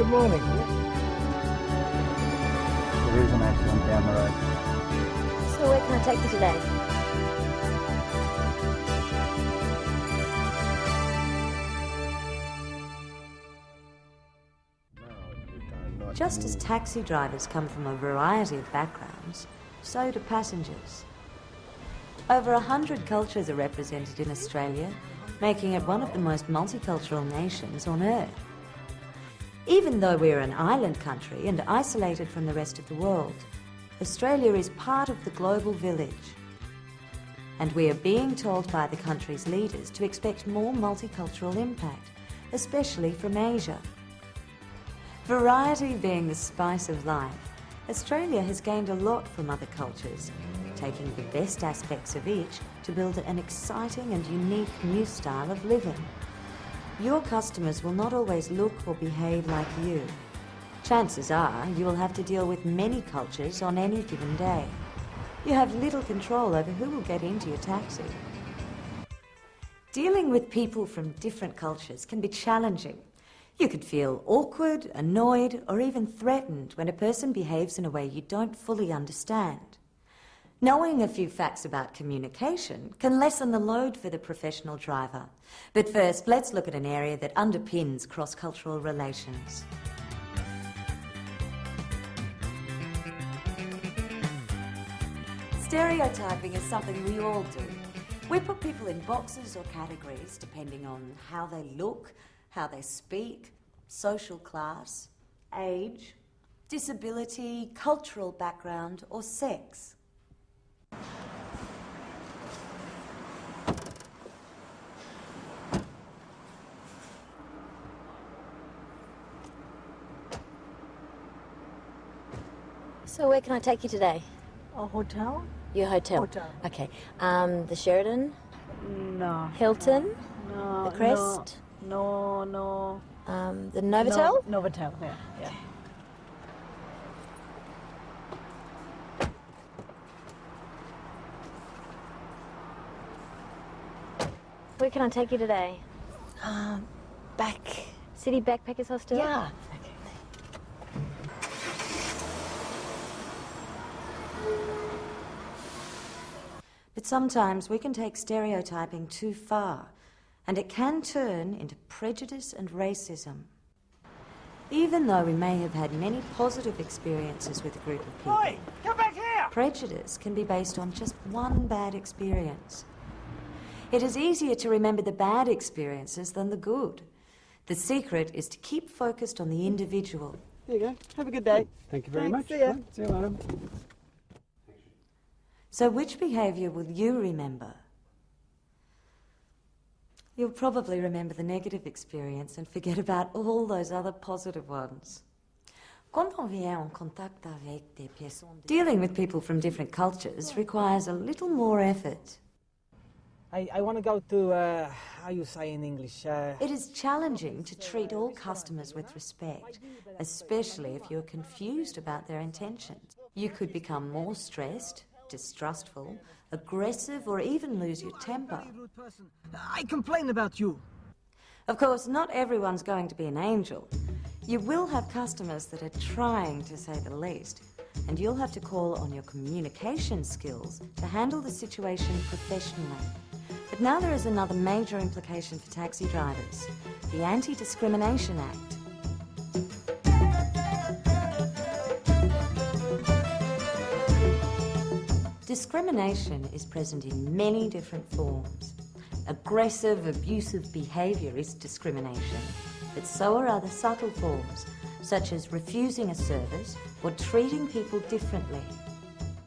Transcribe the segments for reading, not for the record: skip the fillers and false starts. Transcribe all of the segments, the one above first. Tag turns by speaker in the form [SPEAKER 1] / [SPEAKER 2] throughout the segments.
[SPEAKER 1] good morning.
[SPEAKER 2] There is an accident down the road.
[SPEAKER 3] So where can I take you today? Just as taxi drivers come from a variety of backgrounds, so do passengers. Over 100 cultures are represented in Australia, making it one of the most multicultural nations on Earth. Even though we're an island country and isolated from the rest of the world, Australia is part of the global village. And we are being told by the country's leaders to expect more multicultural impact, especially from Asia. Variety being the spice of life, Australia has gained a lot from other cultures, taking the best aspects of each to build an exciting and unique new style of living. Your customers will not always look or behave like you. Chances are you will have to deal with many cultures on any given day. You have little control over who will get into your taxi. Dealing with people from different cultures can be challenging. You could feel awkward, annoyed, or even threatened when a person behaves in a way you don't fully understand. Knowing a few facts about communication can lessen the load for the professional driver. But first, let's look at an area that underpins cross-cultural relations. Stereotyping is something we all do. We put people in boxes or categories depending on how they look, how they speak, social class, age, disability, cultural background, or sex. So where can I take you today?
[SPEAKER 4] A hotel?
[SPEAKER 3] Your hotel?
[SPEAKER 4] Hotel.
[SPEAKER 3] Okay. The Sheraton?
[SPEAKER 4] No.
[SPEAKER 3] Hilton?
[SPEAKER 4] No.
[SPEAKER 3] The Crest?
[SPEAKER 4] No.
[SPEAKER 3] The Novotel?
[SPEAKER 4] No, Novotel, yeah.
[SPEAKER 3] Where can I take you today?
[SPEAKER 4] Back.
[SPEAKER 3] City Backpackers Hostel?
[SPEAKER 4] Yeah.
[SPEAKER 3] But sometimes we can take stereotyping too far, and it can turn into prejudice and racism. Even though we may have had many positive experiences with a group of people,
[SPEAKER 1] Oi, come back here!
[SPEAKER 3] prejudice can be based on just one bad experience. It is easier to remember the bad experiences than the good. The secret is to keep focused on the individual.
[SPEAKER 4] There you go. Have a good day.
[SPEAKER 1] Thank you very
[SPEAKER 4] Thanks,
[SPEAKER 1] much.
[SPEAKER 4] see ya.
[SPEAKER 1] See you later.
[SPEAKER 3] So which behaviour will you remember? You'll probably remember the negative experience and forget about all those other positive ones. Dealing with people from different cultures requires a little more effort.
[SPEAKER 5] I want to go to, how you say in English?
[SPEAKER 3] It is challenging to treat all customers with respect, especially if you're confused about their intentions. You could become more stressed, distrustful, aggressive, or even lose your temper.
[SPEAKER 5] I complain about you.
[SPEAKER 3] Of course, not everyone's going to be an angel. You will have customers that are trying, to say the least, and you'll have to call on your communication skills to handle the situation professionally. But now there is another major implication for taxi drivers, the Anti-Discrimination Act. Discrimination is present in many different forms. Aggressive, abusive behaviour is discrimination, but so are other subtle forms, such as refusing a service or treating people differently.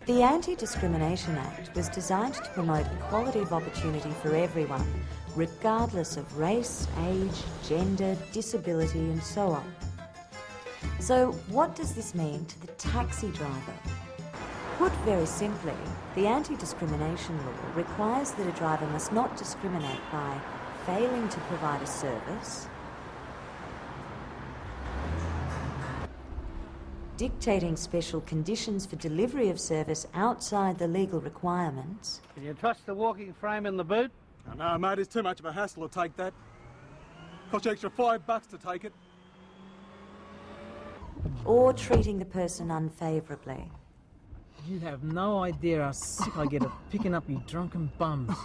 [SPEAKER 3] The Anti-Discrimination Act was designed to promote equality of opportunity for everyone, regardless of race, age, gender, disability, and so on. So what does this mean to the taxi driver? Put very simply, the anti-discrimination law requires that a driver must not discriminate by failing to provide a service, dictating special conditions for delivery of service outside the legal requirements.
[SPEAKER 1] Can you trust the walking frame in the boot?
[SPEAKER 6] Oh, no, mate, it's too much of a hassle to take that. Cost you extra $5 to take it.
[SPEAKER 3] or treating the person unfavourably.
[SPEAKER 5] You have no idea how sick I get of picking up you drunken bums.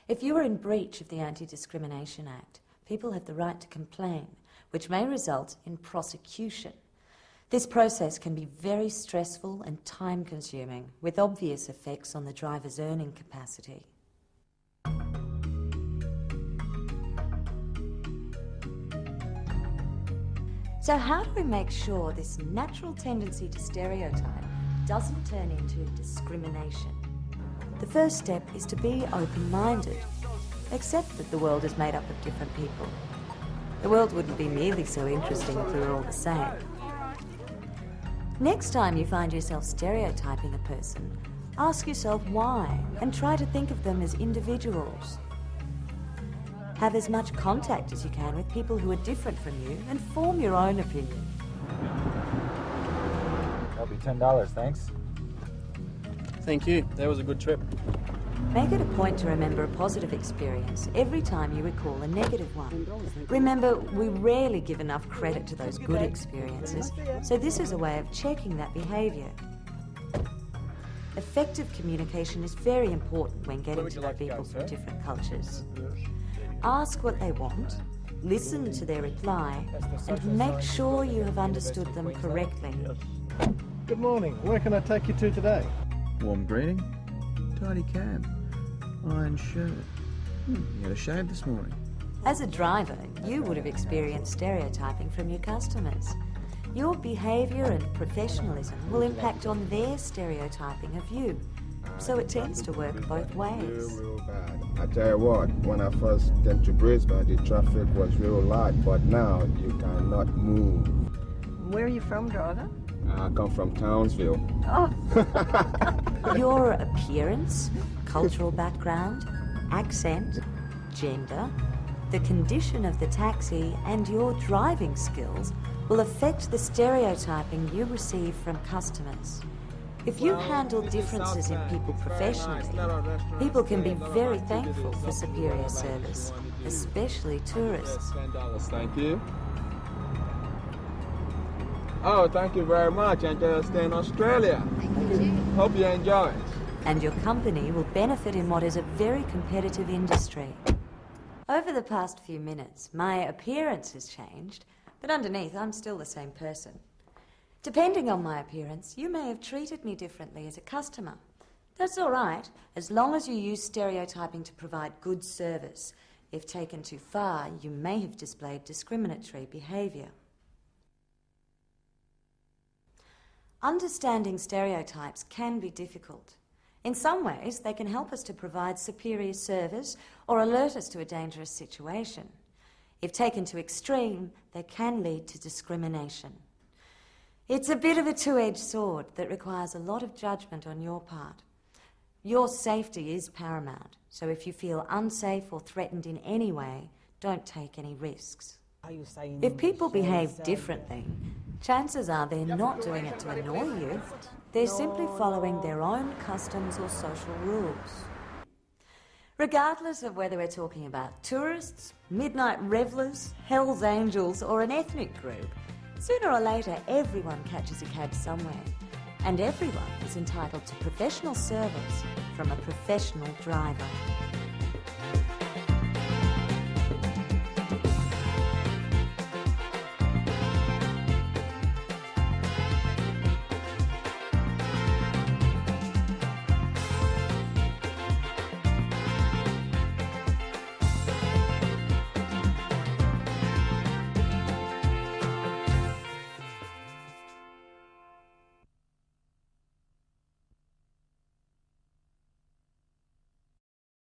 [SPEAKER 3] If you are in breach of the Anti-Discrimination Act, people have the right to complain, which may result in prosecution. This process can be very stressful and time-consuming, with obvious effects on the driver's earning capacity. So how do we make sure this natural tendency to stereotype doesn't turn into discrimination? The first step is to be open-minded. Accept that the world is made up of different people. The world wouldn't be nearly so interesting if we were all the same. Next time you find yourself stereotyping a person, ask yourself why and try to think of them as individuals. Have as much contact as you can with people who are different from you and form your own opinion.
[SPEAKER 2] That'll be $10, thanks.
[SPEAKER 6] Thank you. That was a good trip.
[SPEAKER 3] Make it a point to remember a positive experience every time you recall a negative one. Remember, we rarely give enough credit to those good experiences, so this is a way of checking that behaviour. Effective communication is very important when getting to know people from different cultures. Ask what they want, listen to their reply, and make sure you have understood them correctly.
[SPEAKER 7] Good morning. Where can I take you to today?
[SPEAKER 6] Warm greeting. Tidy cab. Iron shirt. You had a shave this morning.
[SPEAKER 3] As a driver, you would have experienced stereotyping from your customers. Your behaviour and professionalism will impact on their stereotyping of you, so it tends to work both ways.
[SPEAKER 8] Real bad. I tell you what, when I first came to Brisbane, the traffic was real light, but now you cannot move.
[SPEAKER 4] Where are you from, driver?
[SPEAKER 8] I come from Townsville.
[SPEAKER 3] Your appearance, cultural background, accent, gender, the condition of the taxi, and your driving skills will affect the stereotyping you receive from customers. If you handle differences in people professionally, people can be very thankful for superior service, especially tourists.
[SPEAKER 8] $10, thank you. Oh, thank you very much. Enjoy your stay in Australia. Hope you enjoy it.
[SPEAKER 3] And your company will benefit in what is a very competitive industry. Over the past few minutes, my appearance has changed, but underneath I'm still the same person. Depending on my appearance, you may have treated me differently as a customer. That's all right, as long as you use stereotyping to provide good service. If taken too far, you may have displayed discriminatory behaviour. Understanding stereotypes can be difficult. In some ways, they can help us to provide superior service or alert us to a dangerous situation. If taken to extreme, they can lead to discrimination. It's a bit of a two-edged sword that requires a lot of judgment on your part. Your safety is paramount, so if you feel unsafe or threatened in any way, don't take any risks. If people behave differently, chances are they're not doing it to annoy you. They're simply following their own customs or social rules. Regardless of whether we're talking about tourists, midnight revellers, Hell's Angels, or an ethnic group, sooner or later everyone catches a cab somewhere, and everyone is entitled to professional service from a professional driver.